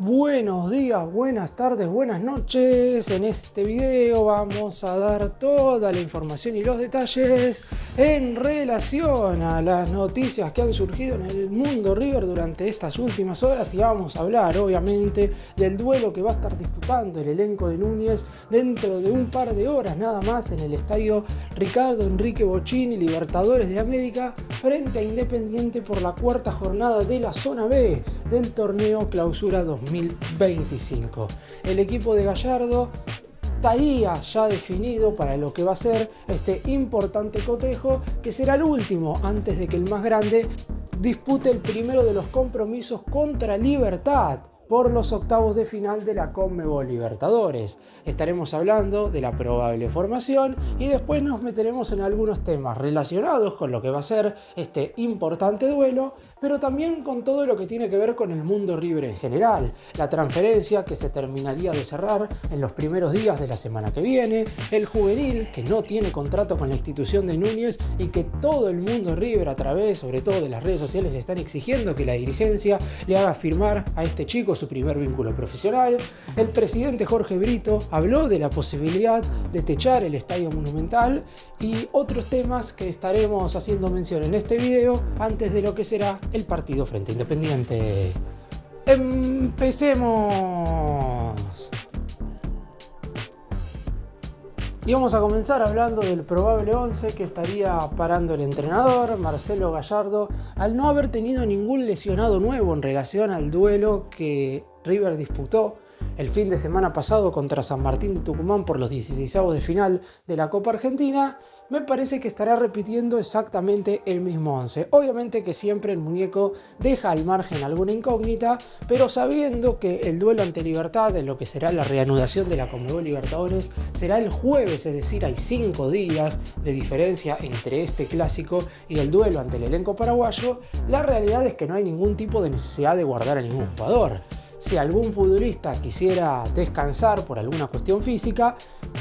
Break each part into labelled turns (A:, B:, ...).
A: Buenos días, buenas tardes, buenas noches. En este video vamos a dar toda la información y los detalles en relación a las noticias que han surgido en el mundo River durante estas últimas horas y vamos a hablar obviamente del duelo que va a estar disputando el elenco de Núñez dentro de un par de horas nada más en el estadio Ricardo Enrique Bocchini, Libertadores de América, frente a Independiente por la cuarta jornada de la zona B del torneo Clausura 2025. El equipo de Gallardo estaría ya definido para lo que va a ser este importante cotejo, que será el último antes de que el más grande dispute el primero de los compromisos contra Libertad por los octavos de final de la Conmebol Libertadores. Estaremos hablando de la probable formación y después nos meteremos en algunos temas relacionados con lo que va a ser este importante duelo, pero también con todo lo que tiene que ver con el mundo River en general. La transferencia que se terminaría de cerrar en los primeros días de la semana que viene, el juvenil que no tiene contrato con la institución de Núñez y que todo el mundo River a través, sobre todo de las redes sociales, están exigiendo que la dirigencia le haga firmar a este chico su primer vínculo profesional. El presidente Jorge Brito habló de la posibilidad de techar el Estadio Monumental y otros temas que estaremos haciendo mención en este video antes de lo que será el partido frente a Independiente. ¡Empecemos! Y vamos a comenzar hablando del probable 11 que estaría parando el entrenador, Marcelo Gallardo, al no haber tenido ningún lesionado nuevo en relación al duelo que River disputó el fin de semana pasado contra San Martín de Tucumán por los 16avos de final de la Copa Argentina. Me parece que estará repitiendo exactamente el mismo 11. Obviamente que siempre el muñeco deja al margen alguna incógnita, pero sabiendo que el duelo ante Libertad, en lo que será la reanudación de la Conmebol Libertadores, será el jueves, es decir, hay 5 días de diferencia entre este clásico y el duelo ante el elenco paraguayo, la realidad es que no hay ningún tipo de necesidad de guardar a ningún jugador. Si algún futbolista quisiera descansar por alguna cuestión física,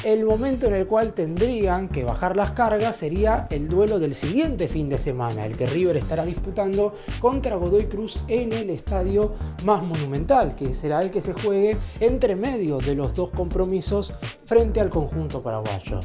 A: el momento en el cual tendrían que bajar las cargas sería el duelo del siguiente fin de semana, el que River estará disputando contra Godoy Cruz en el estadio más monumental, que será el que se juegue entre medio de los dos compromisos frente al conjunto paraguayo.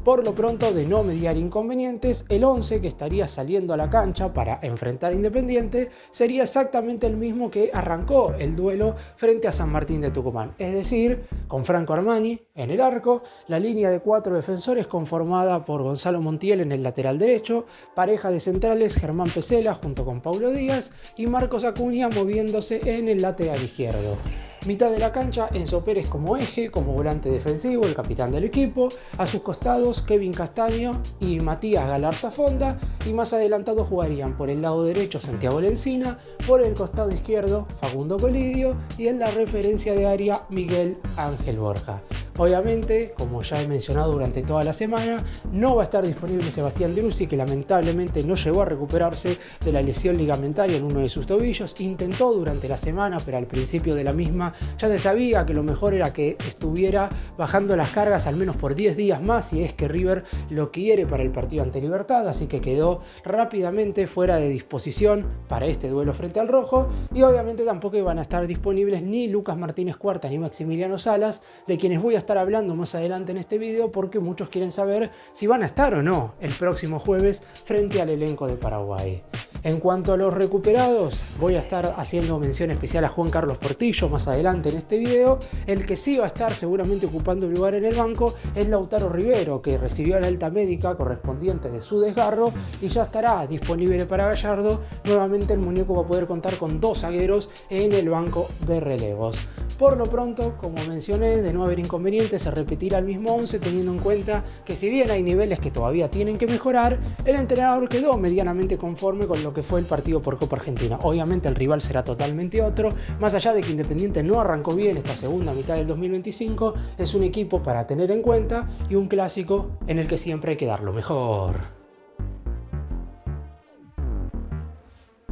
A: Por lo pronto, de no mediar inconvenientes, el 11 que estaría saliendo a la cancha para enfrentar a Independiente sería exactamente el mismo que arrancó el duelo frente a San Martín de Tucumán. Es decir, con Franco Armani en el arco, la línea de 4 defensores conformada por Gonzalo Montiel en el lateral derecho, pareja de centrales Germán Pesela junto con Paulo Díaz y Marcos Acuña moviéndose en el lateral izquierdo. Mitad de la cancha, Enzo Pérez como eje, como volante defensivo, el capitán del equipo. A sus costados, Kevin Castaño y Matías Galarza Fonda. Y más adelantados jugarían por el lado derecho Santiago Lencina, por el costado izquierdo Facundo Colidio y en la referencia de área Miguel Ángel Borja. Obviamente, como ya he mencionado durante toda la semana, no va a estar disponible Sebastián Driussi, que lamentablemente no llegó a recuperarse de la lesión ligamentaria en uno de sus tobillos. Intentó durante la semana, pero al principio de la misma ya se sabía que lo mejor era que estuviera bajando las cargas al menos por 10 días más, si es que River lo quiere para el partido ante Libertad, así que quedó rápidamente fuera de disposición para este duelo frente al Rojo. Y obviamente tampoco iban a estar disponibles ni Lucas Martínez Cuarta ni Maximiliano Salas, de quienes voy a estar hablando más adelante en este video, porque muchos quieren saber si van a estar o no el próximo jueves frente al elenco de Paraguay. En cuanto a los recuperados, voy a estar haciendo mención especial a Juan Carlos Portillo más adelante en este video. El que sí va a estar seguramente ocupando el lugar en el banco es Lautaro Rivero, que recibió la alta médica correspondiente de su desgarro y ya estará disponible para Gallardo. Nuevamente el muñeco va a poder contar con 2 zagueros en el banco de relevos. Por lo pronto, como mencioné, de no haber inconvenientes, se repetirá el mismo 11, teniendo en cuenta que si bien hay niveles que todavía tienen que mejorar, el entrenador quedó medianamente conforme con lo que fue el partido por Copa Argentina. Obviamente el rival será totalmente otro, más allá de que Independiente no arrancó bien esta segunda mitad del 2025, es un equipo para tener en cuenta y un clásico en el que siempre hay que dar lo mejor.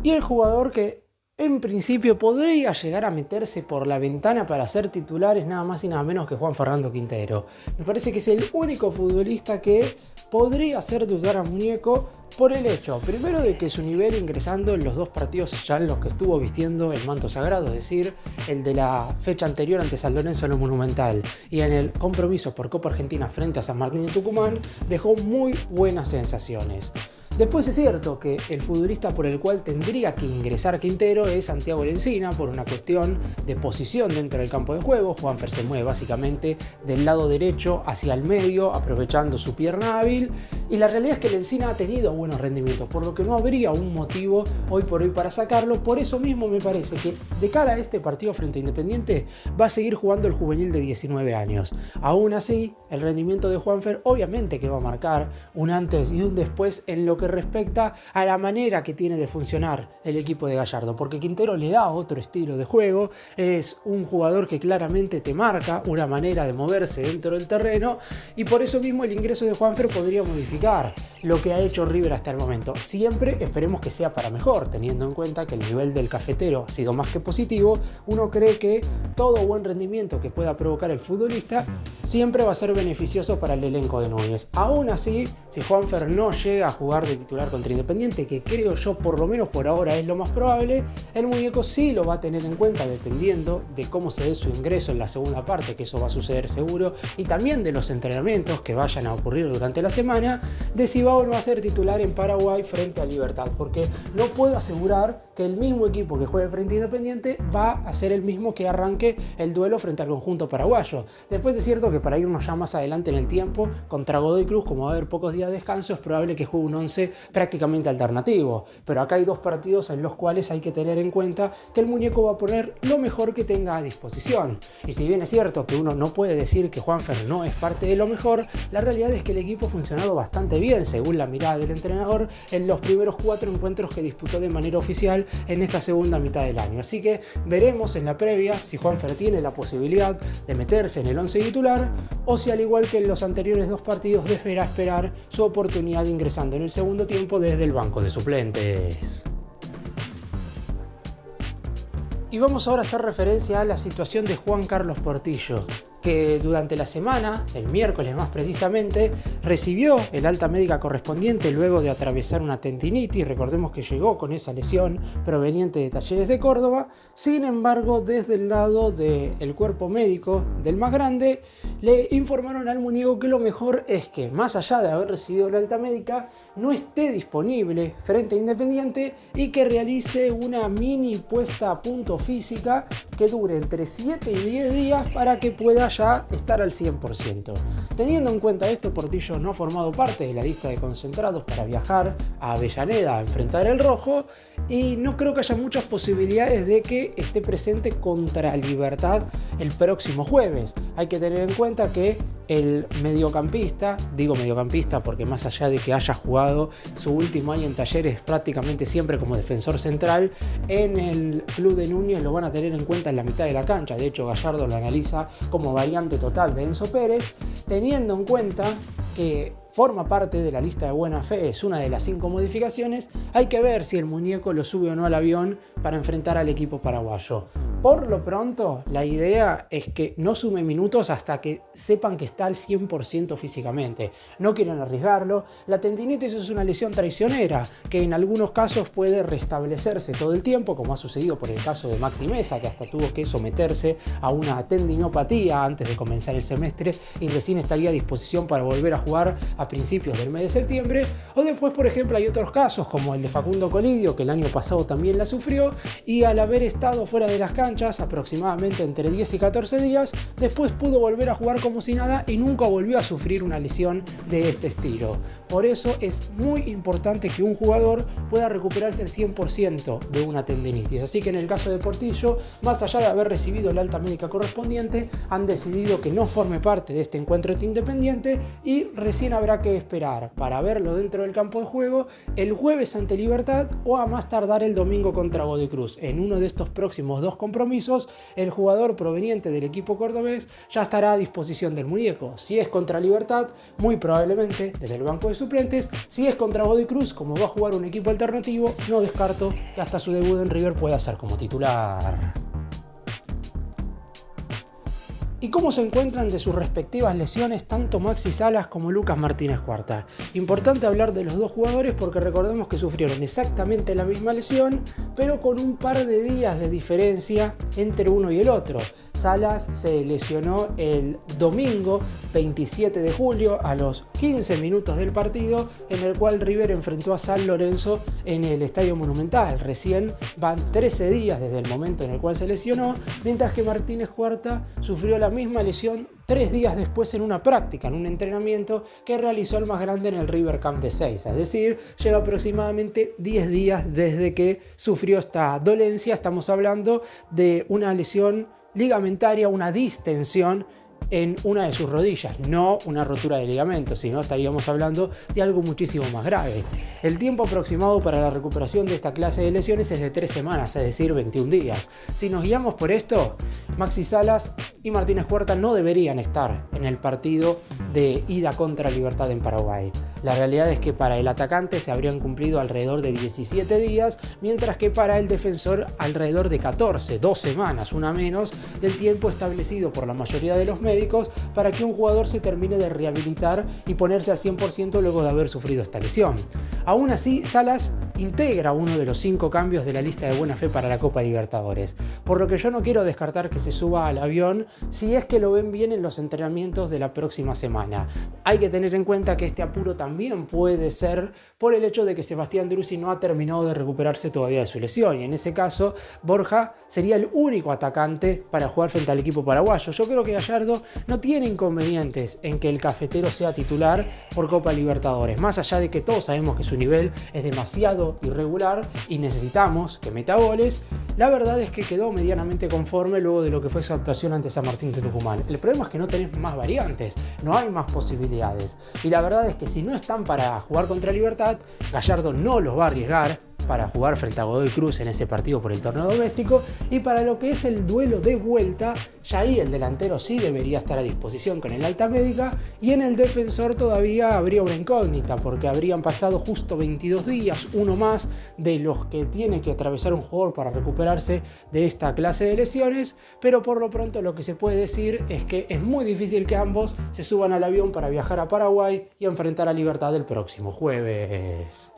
A: Y el jugador que en principio podría llegar a meterse por la ventana para ser titular es nada más y nada menos que Juan Fernando Quintero. Me parece que es el único futbolista que podría hacer dudar a Muñeco por el hecho, primero, de que su nivel ingresando en los 2 partidos ya en los que estuvo vistiendo el manto sagrado, es decir, el de la fecha anterior ante San Lorenzo en lo Monumental y en el compromiso por Copa Argentina frente a San Martín de Tucumán, dejó muy buenas sensaciones. Después es cierto que el futbolista por el cual tendría que ingresar Quintero es Santiago Lencina por una cuestión de posición dentro del campo de juego. Juanfer se mueve básicamente del lado derecho hacia el medio, aprovechando su pierna hábil, y la realidad es que Lencina ha tenido buenos rendimientos, por lo que no habría un motivo hoy por hoy para sacarlo. Por eso mismo me parece que de cara a este partido frente a Independiente va a seguir jugando el juvenil de 19 años. Aún así, el rendimiento de Juanfer obviamente que va a marcar un antes y un después en lo que respecta a la manera que tiene de funcionar el equipo de Gallardo, porque Quintero le da otro estilo de juego, es un jugador que claramente te marca una manera de moverse dentro del terreno, y por eso mismo el ingreso de Juanfer podría modificar lo que ha hecho River hasta el momento. Siempre esperemos que sea para mejor, teniendo en cuenta que el nivel del cafetero ha sido más que positivo. Uno cree que todo buen rendimiento que pueda provocar el futbolista siempre va a ser beneficioso para el elenco de Núñez. Aún así, si Juanfer no llega a jugar de titular contra Independiente, que creo yo por lo menos por ahora es lo más probable, el Muñeco sí lo va a tener en cuenta dependiendo de cómo se dé su ingreso en la segunda parte, que eso va a suceder seguro, y también de los entrenamientos que vayan a ocurrir durante la semana, de si va o no a ser titular en Paraguay frente a Libertad, porque no puedo asegurar que el mismo equipo que juegue frente a Independiente va a ser el mismo que arranque el duelo frente al conjunto paraguayo. Después es cierto que para irnos ya más adelante en el tiempo, contra Godoy Cruz, como va a haber pocos días de descanso, es probable que juegue un 11 prácticamente alternativo, pero acá hay 2 partidos en los cuales hay que tener en cuenta que el Muñeco va a poner lo mejor que tenga a disposición. Y si bien es cierto que uno no puede decir que Juanfer no es parte de lo mejor, la realidad es que el equipo ha funcionado bastante bien, según la mirada del entrenador, en los primeros 4 encuentros que disputó de manera oficial en esta segunda mitad del año. Así que veremos en la previa si Juanfer tiene la posibilidad de meterse en el 11 titular, o si al igual que en los anteriores 2 partidos deberá esperar su oportunidad ingresando en el segundo tiempo desde el banco de suplentes. Y vamos ahora a hacer referencia a la situación de Juan Carlos Portillo, que durante la semana, el miércoles más precisamente, recibió el alta médica correspondiente luego de atravesar una tendinitis. Recordemos que llegó con esa lesión proveniente de Talleres de Córdoba. Sin embargo, desde el lado del cuerpo médico del más grande, le informaron al Muñeco que lo mejor es que, más allá de haber recibido la alta médica, no esté disponible frente a Independiente y que realice una mini puesta a punto física que dure entre 7 y 10 días para que pueda ya estar al 100%. Teniendo en cuenta esto, Portillo no ha formado parte de la lista de concentrados para viajar a Avellaneda a enfrentar el Rojo, y no creo que haya muchas posibilidades de que esté presente contra Libertad el próximo jueves. Hay que tener en cuenta que el mediocampista, digo mediocampista porque más allá de que haya jugado su último año en Talleres prácticamente siempre como defensor central, en el club de Núñez lo van a tener en cuenta en la mitad de la cancha. De hecho, Gallardo lo analiza como variante total de Enzo Pérez, teniendo en cuenta que forma parte de la lista de buena fe, es una de las 5 modificaciones. Hay que ver si el Muñeco lo sube o no al avión para enfrentar al equipo paraguayo. Por lo pronto, la idea es que no sume minutos hasta que sepan que está al 100% físicamente. No quieren arriesgarlo. La tendinitis es una lesión traicionera que en algunos casos puede restablecerse todo el tiempo, como ha sucedido por el caso de Maxi Mesa, que hasta tuvo que someterse a una tendinopatía antes de comenzar el semestre y recién estaría a disposición para volver a jugar a principios del mes de septiembre. O después, por ejemplo, hay otros casos como el de Facundo Colidio, que el año pasado también la sufrió, y al haber estado fuera de las canchas aproximadamente entre 10 y 14 días, después pudo volver a jugar como si nada y nunca volvió a sufrir una lesión de este estilo. Por eso es muy importante que un jugador pueda recuperarse el 100% de una tendinitis. Así que en el caso de Portillo, más allá de haber recibido la alta médica correspondiente, han decidido que no forme parte de este encuentro Independiente y recién habrá que esperar para verlo dentro del campo de juego el jueves ante Libertad o a más tardar el domingo contra Godoy Cruz. En uno de estos próximos 2 compromisos, el jugador proveniente del equipo cordobés ya estará a disposición del Muñeco. Si es contra Libertad, muy probablemente desde el banco de suplentes. Si es contra Godoy Cruz, como va a jugar un equipo alternativo, no descarto que hasta su debut en River pueda ser como titular. ¿Y cómo se encuentran de sus respectivas lesiones tanto Maxi Salas como Lucas Martínez Cuarta? Importante hablar de los dos jugadores porque recordemos que sufrieron exactamente la misma lesión, pero con un par de días de diferencia entre uno y el otro. Salas se lesionó el domingo 27 de julio a los 15 minutos del partido en el cual River enfrentó a San Lorenzo en el Estadio Monumental. Recién van 13 días desde el momento en el cual se lesionó, mientras que Martínez Cuarta sufrió la misma lesión 3 días después en una práctica, en un entrenamiento que realizó el más grande en el River Camp de Ezeiza. Es decir, lleva aproximadamente 10 días desde que sufrió esta dolencia. Estamos hablando de una lesión ligamentaria, una distensión en una de sus rodillas, no una rotura de ligamento, sino estaríamos hablando de algo muchísimo más grave. El tiempo aproximado para la recuperación de esta clase de lesiones es de 3 semanas, es decir, 21 días. Si nos guiamos por esto, Maxi Salas y Martínez Cuarta no deberían estar en el partido de ida contra Libertad en Paraguay. La realidad es que para el atacante se habrían cumplido alrededor de 17 días, mientras que para el defensor alrededor de 14, 2 semanas, una menos, del tiempo establecido por la mayoría de los médicos para que un jugador se termine de rehabilitar y ponerse al 100% luego de haber sufrido esta lesión. Aún así, Salas integra uno de los 5 cambios de la lista de buena fe para la Copa Libertadores, por lo que yo no quiero descartar que se suba al avión si es que lo ven bien en los entrenamientos de la próxima semana. Hay que tener en cuenta que este apuro también puede ser por el hecho de que Sebastián Driussi no ha terminado de recuperarse todavía de su lesión, y en ese caso Borja sería el único atacante para jugar frente al equipo paraguayo. Yo creo que Gallardo no tiene inconvenientes en que el cafetero sea titular por Copa Libertadores, más allá de que todos sabemos que su nivel es demasiado irregular y necesitamos que meta goles. La verdad es que quedó medianamente conforme luego de lo que fue su actuación ante San Martín de Tucumán. El problema es que no tenés más variantes, no hay más posibilidades. Y la verdad es que si no están para jugar contra Libertad, Gallardo no los va a arriesgar para jugar frente a Godoy Cruz en ese partido por el torneo doméstico, y para lo que es el duelo de vuelta, ya ahí el delantero sí debería estar a disposición con el alta médica, y en el defensor todavía habría una incógnita porque habrían pasado justo 22 días, uno más de los que tiene que atravesar un jugador para recuperarse de esta clase de lesiones, pero por lo pronto lo que se puede decir es que es muy difícil que ambos se suban al avión para viajar a Paraguay y enfrentar a Libertad el próximo jueves.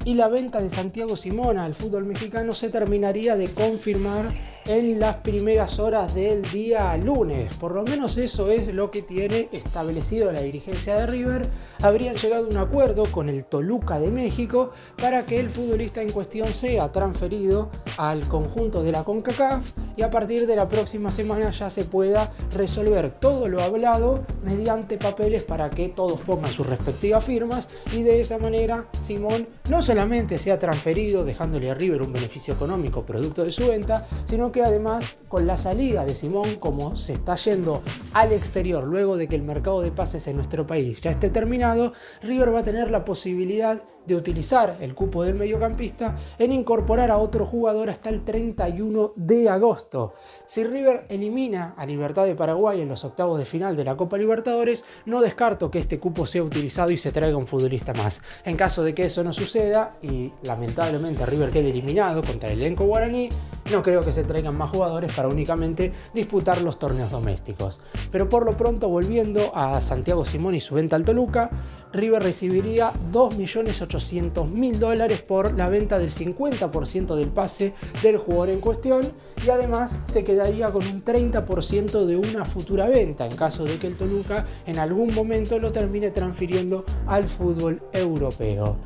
A: Y la venta de Santiago Simón al fútbol mexicano se terminaría de confirmar en las primeras horas del día lunes. Por lo menos eso es lo que tiene establecido la dirigencia de River. Habrían llegado a un acuerdo con el Toluca de México para que el futbolista en cuestión sea transferido al conjunto de la CONCACAF y a partir de la próxima semana ya se pueda resolver todo lo hablado mediante papeles para que todos pongan sus respectivas firmas y de esa manera Simón no solamente sea transferido dejándole a River un beneficio económico producto de su venta, sino que además con la salida de Simón, como se está yendo al exterior luego de que el mercado de pases en nuestro país ya esté terminado, River va a tener la posibilidad de utilizar el cupo del mediocampista en incorporar a otro jugador hasta el 31 de agosto. Si River elimina a Libertad de Paraguay en los octavos de final de la Copa Libertadores, no descarto que este cupo sea utilizado y se traiga un futbolista más. En caso de que eso no suceda y lamentablemente River quede eliminado contra el elenco guaraní, no creo que se traigan más jugadores para únicamente disputar los torneos domésticos. Pero por lo pronto, volviendo a Santiago Simón y su venta al Toluca, River recibiría $2.800.000 por la venta del 50% del pase del jugador en cuestión y además se quedaría con un 30% de una futura venta en caso de que el Toluca en algún momento lo termine transfiriendo al fútbol europeo.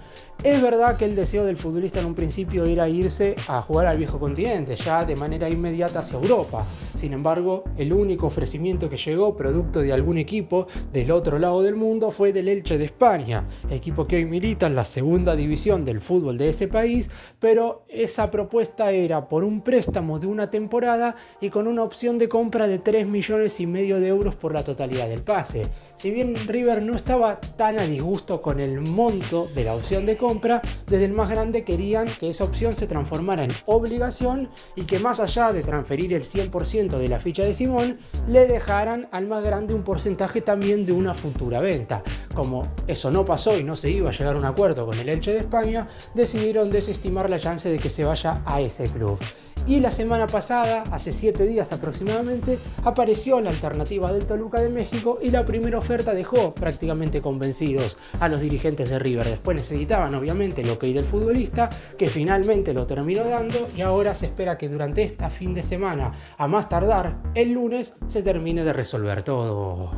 A: Es verdad que el deseo del futbolista en un principio era irse a jugar al viejo continente, ya de manera inmediata hacia Europa. Sin embargo, el único ofrecimiento que llegó, producto de algún equipo del otro lado del mundo, fue del Elche de España, equipo que hoy milita en la segunda división del fútbol de ese país, pero esa propuesta era por un préstamo de una temporada y con una opción de compra de 3,5 millones de euros por la totalidad del pase. Si bien River no estaba tan a disgusto con el monto de la opción de compra, desde el más grande querían que esa opción se transformara en obligación y que más allá de transferir el 100% de la ficha de Simón, le dejaran al más grande un porcentaje también de una futura venta. Como eso no pasó y no se iba a llegar a un acuerdo con el Elche de España, decidieron desestimar la chance de que se vaya a ese club. Y la semana pasada, hace 7 días aproximadamente, apareció la alternativa del Toluca de México y la primera oferta dejó prácticamente convencidos a los dirigentes de River. Después necesitaban obviamente el ok del futbolista, que finalmente lo terminó dando, y ahora se espera que durante esta fin de semana, a más tardar el lunes, se termine de resolver todo.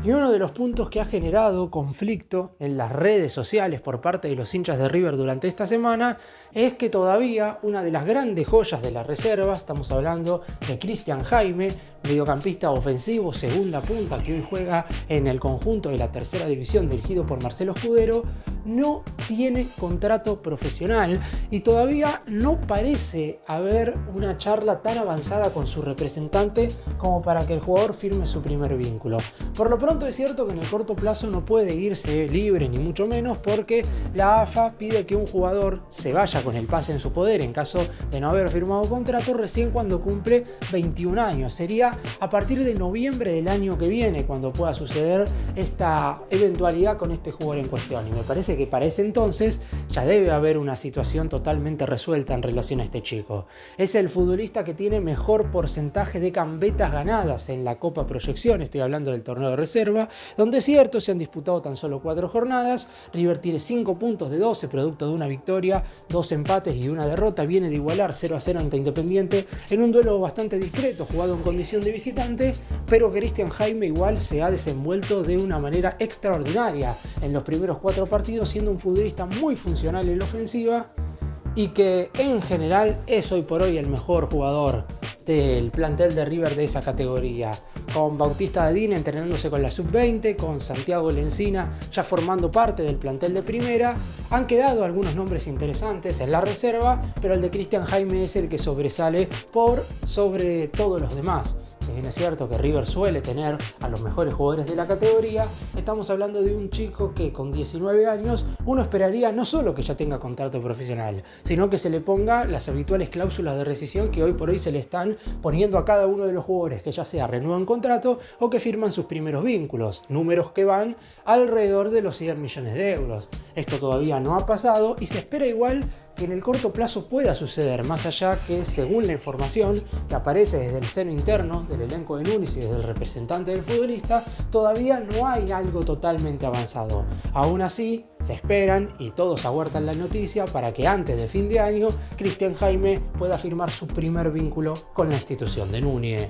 A: Y uno de los puntos que ha generado conflicto en las redes sociales por parte de los hinchas de River durante esta semana es que todavía una de las grandes joyas de la reserva, estamos hablando de Cristian Jaime, mediocampista ofensivo, segunda punta, que hoy juega en el conjunto de la tercera división dirigido por Marcelo Escudero, no tiene contrato profesional y todavía no parece haber una charla tan avanzada con su representante como para que el jugador firme su primer vínculo. Por lo pronto es cierto que en el corto plazo no puede irse libre ni mucho menos, porque la AFA pide que un jugador se vaya con el pase en su poder en caso de no haber firmado contrato recién cuando cumple 21 años. Sería a partir de noviembre del año que viene cuando pueda suceder esta eventualidad con este jugador en cuestión, y me parece que para ese entonces ya debe haber una situación totalmente resuelta en relación a este chico. Es el futbolista que tiene mejor porcentaje de gambetas ganadas en la Copa Proyección, estoy hablando del torneo de reserva, donde es cierto se han disputado tan solo 4 jornadas, River tiene 5 puntos de 12, producto de una victoria, 2 empates y una derrota, viene de igualar 0-0 ante Independiente en un duelo bastante discreto, jugado en condición de visitante, pero Cristian Jaime igual se ha desenvuelto de una manera extraordinaria en los primeros 4 partidos, siendo un futbolista muy funcional en la ofensiva y que en general es hoy por hoy el mejor jugador del plantel de River de esa categoría, con Bautista Dadín entrenándose con la sub-20, con Santiago Lencina ya formando parte del plantel de primera. Han quedado algunos nombres interesantes en la reserva, pero el de Cristian Jaime es el que sobresale por sobre todos los demás. Si bien es cierto que River suele tener a los mejores jugadores de la categoría, estamos hablando de un chico que con 19 años uno esperaría no solo que ya tenga contrato profesional, sino que se le ponga las habituales cláusulas de rescisión que hoy por hoy se le están poniendo a cada uno de los jugadores que ya sea renuevan contrato o que firman sus primeros vínculos, números que van alrededor de los 100 millones de euros. Esto todavía no ha pasado y se espera igual que en el corto plazo pueda suceder, más allá que, según la información que aparece desde el seno interno del elenco de Núñez y desde el representante del futbolista, todavía no hay algo totalmente avanzado. Aún así, se esperan y todos aguardan la noticia para que antes de fin de año Cristian Jaime pueda firmar su primer vínculo con la institución de Núñez.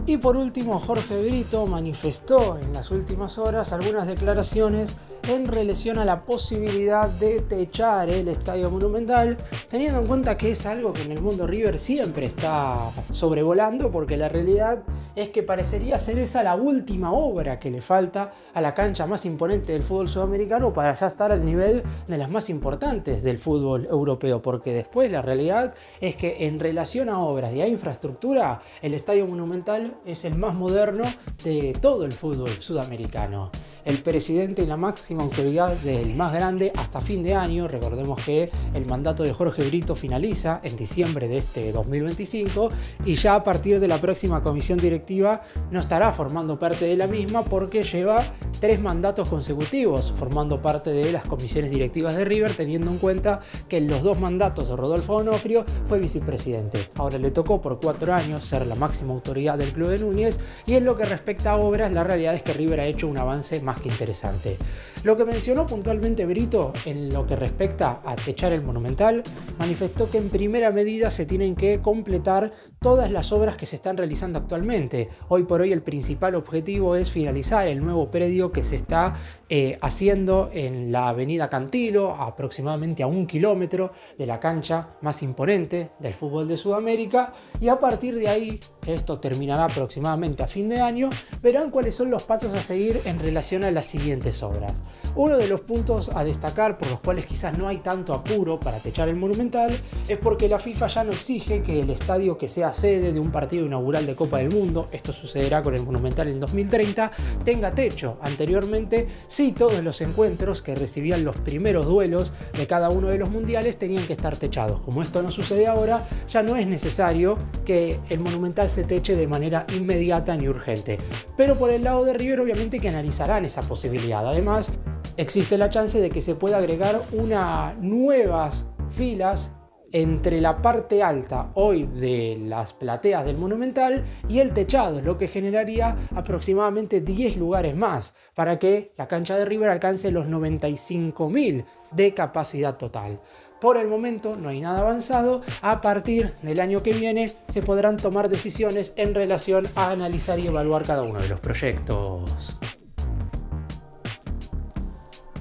A: Y por último, Jorge Brito manifestó en las últimas horas algunas declaraciones en relación a la posibilidad de techar el Estadio Monumental, teniendo en cuenta que es algo que en el mundo River siempre está sobrevolando, porque la realidad es que parecería ser esa la última obra que le falta a la cancha más imponente del fútbol sudamericano para ya estar al nivel de las más importantes del fútbol europeo, porque después la realidad es que en relación a obras y a infraestructura, el Estadio Monumental es el más moderno de todo el fútbol sudamericano. El presidente y la máxima autoridad del más grande hasta fin de año, recordemos que el mandato de Jorge Brito finaliza en diciembre de este 2025 y ya a partir de la próxima comisión directiva no estará formando parte de la misma porque lleva 3 mandatos consecutivos formando parte de las comisiones directivas de River, teniendo en cuenta que en los 2 mandatos de Rodolfo D'Onofrio fue vicepresidente. Ahora le tocó por 4 años ser la máxima autoridad del club de Núñez, y en lo que respecta a obras, la realidad es que River ha hecho un avance más que interesante. Lo que mencionó puntualmente Brito en lo que respecta a techar el Monumental, manifestó que en primera medida se tienen que completar todas las obras que se están realizando actualmente. Hoy por hoy el principal objetivo es finalizar el nuevo predio que se está haciendo en la avenida Cantilo, aproximadamente a 1 kilómetro de la cancha más imponente del fútbol de Sudamérica, y a partir de ahí, que esto terminará aproximadamente a fin de año, verán cuáles son los pasos a seguir en relación a las siguientes obras. Uno de los puntos a destacar por los cuales quizás no hay tanto apuro para techar el Monumental es porque la FIFA ya no exige que el estadio que sea sede de un partido inaugural de Copa del Mundo, esto sucederá con el Monumental en 2030, tenga techo. Anteriormente, sí, todos los encuentros que recibían los primeros duelos de cada uno de los mundiales tenían que estar techados. Como esto no sucede ahora, ya no es necesario que el Monumental se teche de manera inmediata ni urgente. Pero por el lado de River obviamente que analizarán esa posibilidad. Además, existe la chance de que se pueda agregar unas nuevas filas entre la parte alta hoy de las plateas del Monumental y el techado, lo que generaría aproximadamente 10 lugares más para que la cancha de River alcance los 95.000 de capacidad total. Por el momento no hay nada avanzado. A partir del año que viene se podrán tomar decisiones en relación a analizar y evaluar cada uno de los proyectos.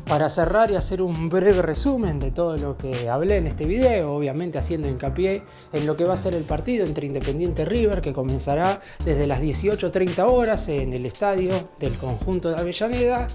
A: Para cerrar y hacer un breve resumen de todo lo que hablé en este video, obviamente haciendo hincapié en lo que va a ser el partido entre Independiente y River, que comenzará desde las 18:30 horas en el estadio del conjunto de Avellaneda.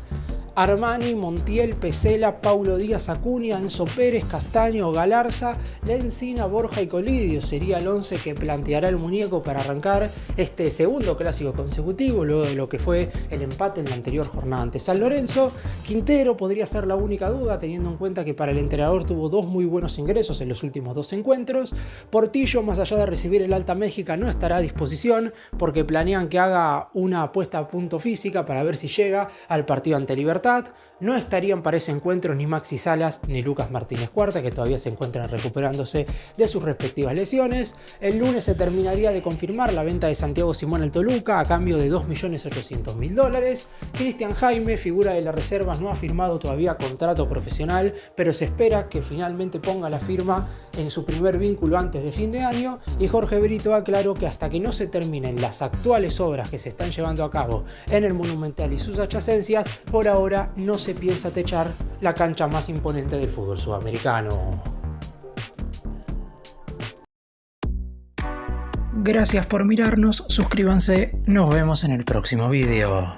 A: Armani, Montiel, Pesela, Paulo Díaz, Acuña, Enzo Pérez, Castaño, Galarza, Lencina, Borja y Colidio sería el 11 que planteará el muñeco para arrancar este segundo clásico consecutivo luego de lo que fue el empate en la anterior jornada ante San Lorenzo. Quintero podría ser la única duda, teniendo en cuenta que para el entrenador tuvo dos muy buenos ingresos en los últimos dos encuentros. Portillo, más allá de recibir el alta médica, no estará a disposición porque planean que haga una apuesta a punto física para ver si llega al partido ante Libertad. No estarían para ese encuentro ni Maxi Salas ni Lucas Martínez Cuarta, que todavía se encuentran recuperándose de sus respectivas lesiones. El lunes se terminaría de confirmar la venta de Santiago Simón al Toluca a cambio de $2.800.000. Cristian Jaime, figura de las reservas, no ha firmado todavía contrato profesional, pero se espera que finalmente ponga la firma en su primer vínculo antes de fin de año. Y Jorge Brito aclaró que hasta que no se terminen las actuales obras que se están llevando a cabo en el Monumental y sus adyacencias, por ahora no se piensa techar la cancha más imponente del fútbol sudamericano. Gracias por mirarnos, suscríbanse, nos vemos en el próximo video.